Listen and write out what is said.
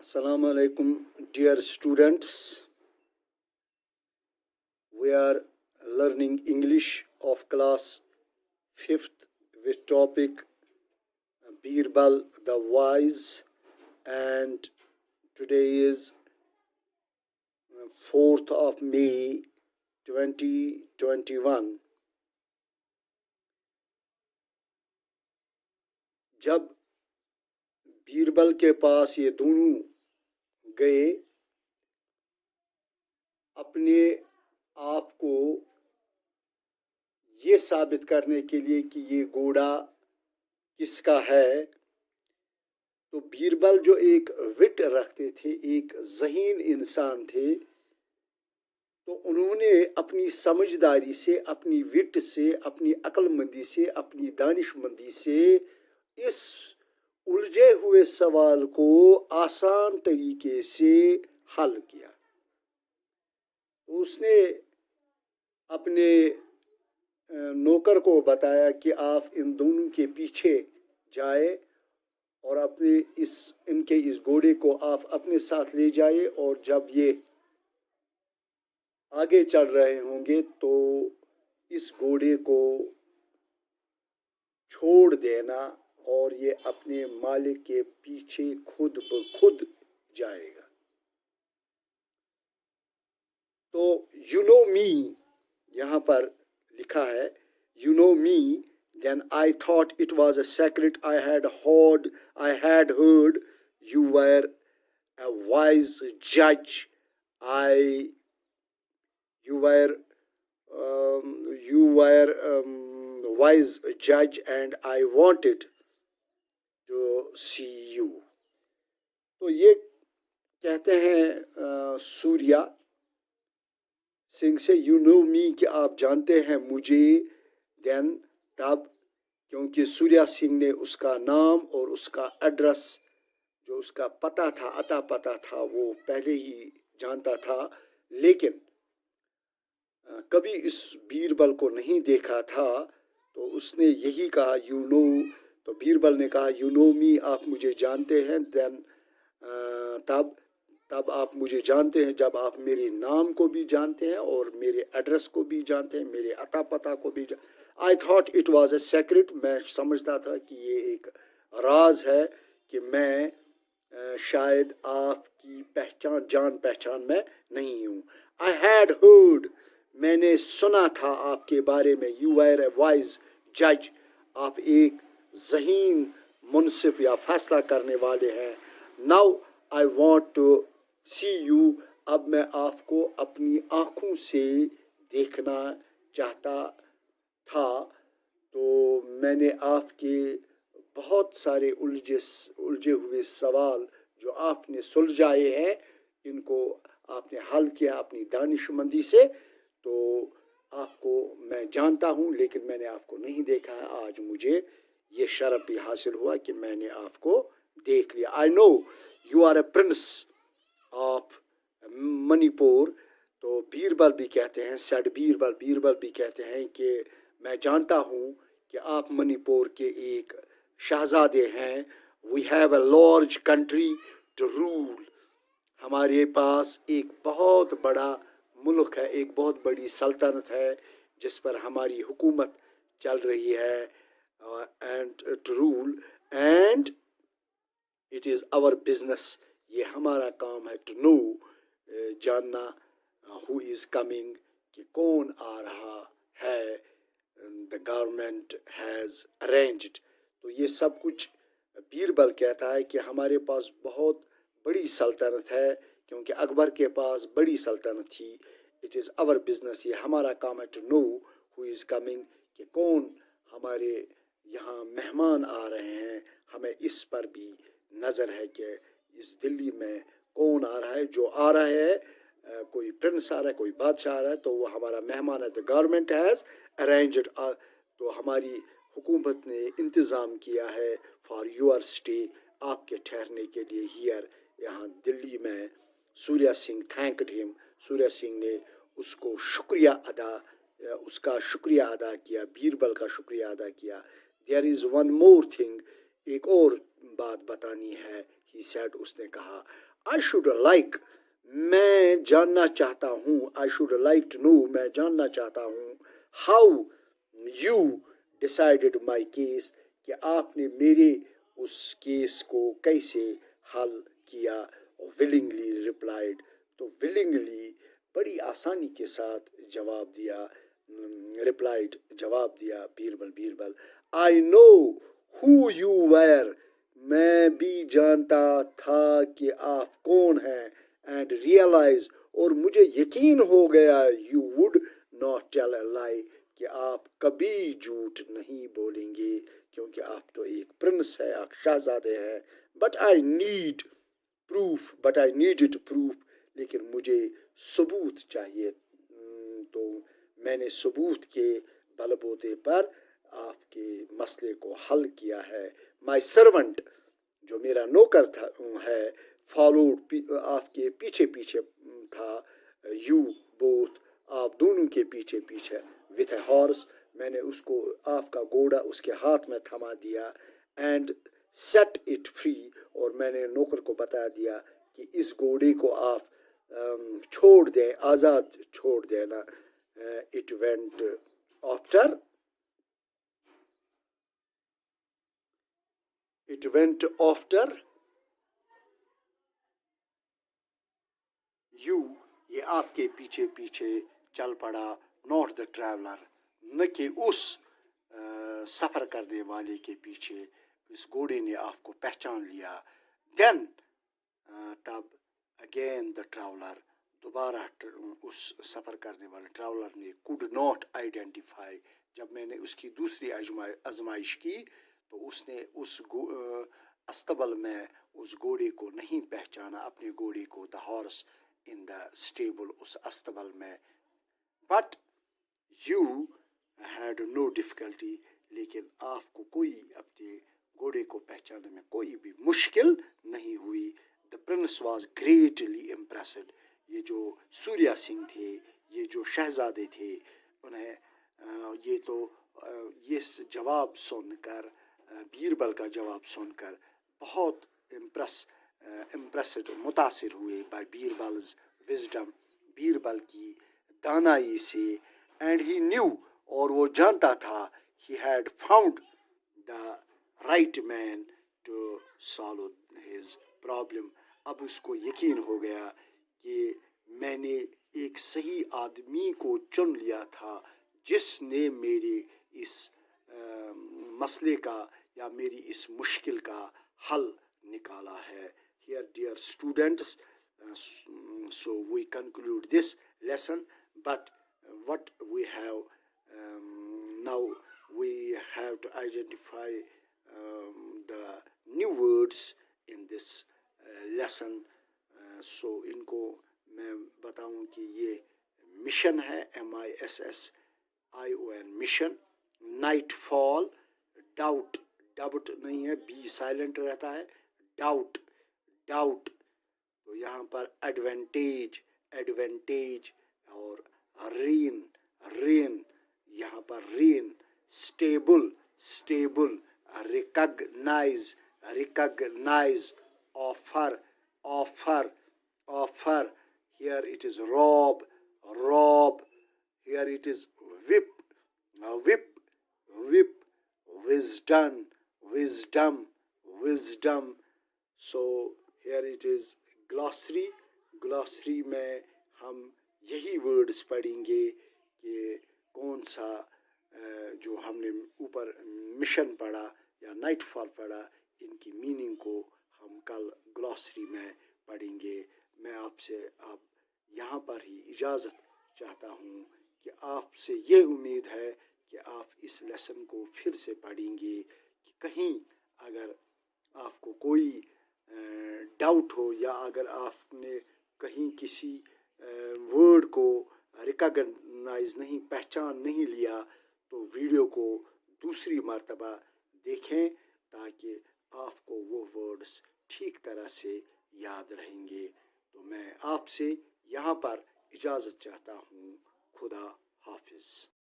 Assalamu alaikum, dear students. We are learning English of class 5th with topic Birbal the Wise, and today is 4th of May 2021. जब बीरबल के पास ये दोनों गए अपने आप को ये साबित करने के लिए कि ये घोड़ा किसका है, तो बीरबल जो एक विट रखते थे, एक ज़हीन इंसान थे, तो उन्होंने अपनी समझदारी से, अपनी विट से, अपनी अक्लमंदी से, अपनी दानिशमंदी से इस उलझे हुए सवाल को आसान तरीके से हल किया। उसने अपने नौकर को बताया कि आप इन दोनों के पीछे जाए और अपने इनके इस घोड़े को आप अपने साथ ले जाए, और जब ये आगे चल रहे होंगे तो इस घोड़े को छोड़ देना और ये अपने मालिक के पीछे खुद ब खुद जाएगा। तो यू नो मी यहाँ पर लिखा है, you know me, then I thought it was a secret I had heard you were a wise judge. You were wise judge and I wanted to see you. तो ये कहते हैं सूर्या सिंह से, यू नो मी, कि आप जानते हैं मुझे, देन तब, क्योंकि सूर्या सिंह ने उसका नाम और उसका एड्रेस, जो उसका पता था, अता पता था, वो पहले ही जानता था, लेकिन कभी इस बीरबल को नहीं देखा था। तो उसने यही कहा, यू नो, तो बीरबल ने कहा, यू नो मी, आप मुझे जानते हैं, देन तब आप मुझे जानते हैं जब आप मेरे नाम को भी जानते हैं और मेरे एड्रेस को भी जानते हैं, मेरे अता पता को भी I thought it was a secret, मैं समझता था कि ये एक राज है कि मैं शायद आपकी जान पहचान में नहीं हूँ। आई हैड हर्ड, मैंने सुना था आपके बारे में, यू वर ए वाइज जज, आप एक ज़हीन मुनसिफ या फैसला करने वाले हैं। Now I want to see you, अब मैं आपको अपनी आँखों से देखना चाहता था। तो मैंने आपके बहुत सारे उलझे हुए सवाल जो आपने सुलझाए हैं, इनको आपने हल किया अपनी दानिशमंदी से, तो आपको मैं जानता हूँ, लेकिन मैंने आपको नहीं देखा है। आज मुझे ये शरफ भी हासिल हुआ कि मैंने आपको देख लिया। I know you are a prince of Manipur. तो बीरबल भी कहते हैं, सेड बीरबल भी कहते हैं कि मैं जानता हूँ कि आप मणिपुर के एक शहजादे हैं। We have a large country to rule, हमारे पास एक बहुत बड़ा मुल्क है, एक बहुत बड़ी सल्तनत है जिस पर हमारी हुकूमत चल रही है, and to rule, and it is our business, ये हमारा काम है, टू नो, जानना, हु इज़ कमिंग, कि कौन आ रहा है, द गवर्नमेंट हैज़ अरेंज्ड। तो ये सब कुछ बीरबल कहता है कि हमारे पास बहुत बड़ी सल्तनत है, क्योंकि अकबर के पास बड़ी सल्तनत थी। इट इज़ आवर बिजनेस, ये हमारा काम है, to know who is coming, कि कौन हमारे यहाँ मेहमान आ रहे हैं। हमें इस पर भी नज़र है कि इस दिल्ली में कौन आ रहा है, जो आ रहा है, कोई प्रिंस आ रहा है, कोई बादशाह आ रहा है, तो वो हमारा मेहमान है। द गवर्नमेंट हैज़ अरेंज्ड, तो हमारी हुकूमत ने इंतज़ाम किया है, फॉर योर स्टे, आपके ठहरने के लिए, हियर, यहाँ दिल्ली में। सूर्या सिंह थैंक्ड हिम, सूर्या सिंह ने उसका शुक्रिया अदा किया, बीरबल का शुक्रिया अदा किया। There is one more thing, एक और बात बतानी है, ही सेड, उसने कहा, I should like, मैं जानना चाहता हूँ, I should like to know, मैं जानना चाहता हूँ, how you decided my case, कि आपने मेरे उस केस को कैसे हल किया. willingly replied, तो willingly बड़ी आसानी के साथ जवाब दिया, replied जवाब दिया Birbal. I know who you were, मैं भी जानता था कि आप कौन हैं, and realize, और मुझे यकीन हो गया, you would not tell a lie, कि आप कभी झूठ नहीं बोलेंगे, क्योंकि आप तो एक प्रिंस है, आप शहजादे हैं. but I needed proof, लेकिन मुझे सबूत चाहिए, तो मैंने सबूत के बलबूते पर आपके मसले को हल किया है. My servant, जो मेरा नौकर था है, followed, आपके पीछे पीछे था, you both, आप दोनों के पीछे पीछे, with a horse, मैंने उसको आपका घोड़ा उसके हाथ में थमा दिया, and set it free, और मैंने नौकर को बता दिया कि इस घोड़े को आप छोड़ दें, आज़ाद छोड़ देना. it went after you, ये आपके पीछे पीछे चल पड़ा, not the traveler, न कि उस सफ़र करने वाले के पीछे, इस घोड़े ने आपको पहचान लिया. then तब again the traveler, दोबारा उस सफ़र करने वाले ट्रैवलर ने could not identify, जब मैंने उसकी दूसरी आजमाइश की तो उसने उस अस्तबल में उस घोड़े को नहीं पहचाना, अपने घोड़े को, the horse in the stable, उस अस्तबल में. but you had no difficulty, लेकिन आपको कोई अपने घोड़े को पहचानने में कोई भी मुश्किल नहीं हुई. the prince was greatly impressed, ये जो सूर्या सिंह थे, ये जो शहजादे थे, उन्हें ये तो ये जवाब सुनकर, बीरबल का जवाब सुनकर बहुत impressed, मुतासिर हुए by बीरबल्स wisdom, बीरबल की दानाई से. and he knew, और वो जानता था, he had found the right man to solve his problem, अब उसको यकीन हो गया कि मैंने एक सही आदमी को चुन लिया था जिसने मेरे इस मसले का या मेरी इस मुश्किल का हल निकाला है. Here, dear students, so we conclude this lesson, but what we have now, we have to identify the new words in this lesson. so इनको मैं बताऊं कि ये मिशन है, MISSION, mission. Night fall, doubt, doubt नहीं है, B silent रहता है, डाउट, तो यहाँ पर एडवांटेज, और रेन, यहाँ पर rain. Stable, recognise, offer, here it is rob, here it is whip, wisdom. so here it is glossary में हम यही वर्ड्स पढ़ेंगे कि कौन सा जो हमने ऊपर मिशन पढ़ा या नाइट फॉल पढ़ा, इनकी मीनिंग को हम कल ग्लॉसरी में पढ़ेंगे. मैं आपसे अब यहाँ पर ही इजाज़त चाहता हूँ कि आपसे ये उम्मीद है कि आप इस लेसन को फिर से पढ़ेंगे, कि कहीं अगर आपको कोई डाउट हो या अगर आपने कहीं किसी वर्ड को रिकॉग्नाइज पहचान नहीं लिया, तो वीडियो को दूसरी मर्तबा देखें ताकि आपको वो वर्ड्स ठीक तरह से याद रहेंगे. तो मैं आपसे यहाँ पर इजाज़त चाहता हूँ. खुदा हाफिज़.